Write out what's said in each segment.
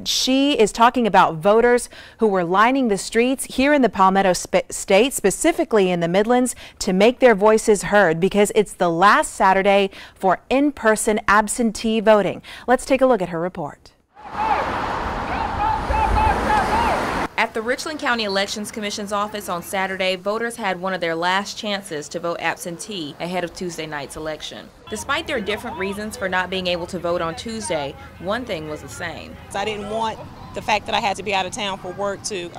She is talking about voters who were lining the streets here in the Palmetto State, specifically in the Midlands, to make their voices heard because it's the last Saturday for in-person absentee voting. Let's take a look at her report. At the Richland County Elections Commission's office on Saturday, voters had one of their last chances to vote absentee ahead of Tuesday night's election. Despite their different reasons for not being able to vote on Tuesday, one thing was the same. I didn't want the fact that I had to be out of town for work to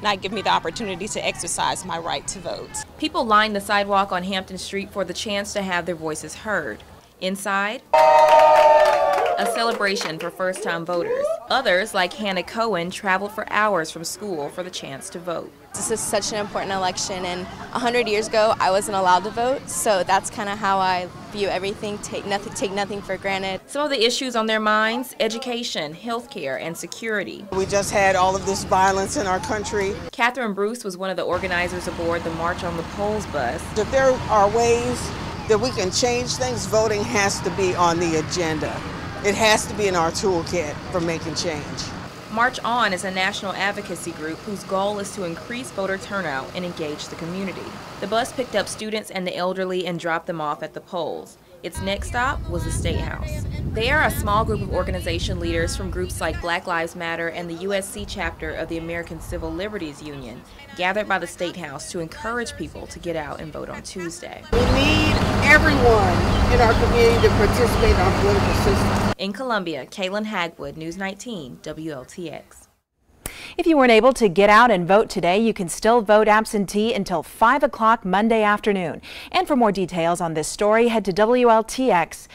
not give me the opportunity to exercise my right to vote. People lined the sidewalk on Hampton Street for the chance to have their voices heard. Inside, a celebration for first-time voters. Others, like Hannah Cohen, traveled for hours from school for the chance to vote. This is such an important election, and 100 years ago I wasn't allowed to vote, so that's kind of how I view everything, take nothing for granted. Some of the issues on their minds: education, healthcare, and security. We just had all of this violence in our country. Catherine Bruce was one of the organizers aboard the March on the Polls bus. If there are ways that we can change things, voting has to be on the agenda. It has to be in our toolkit for making change. March On is a national advocacy group whose goal is to increase voter turnout and engage the community. The bus picked up students and the elderly and dropped them off at the polls. Its next stop was the State House. They are a small group of organization leaders from groups like Black Lives Matter and the USC chapter of the American Civil Liberties Union, gathered by the State House to encourage people to get out and vote on Tuesday. We need everyone in our community to participate in our political system. In Columbia, Kaylin Hagwood, News 19, WLTX. If you weren't able to get out and vote today, you can still vote absentee until 5 o'clock Monday afternoon. And for more details on this story, head to WLTX.com.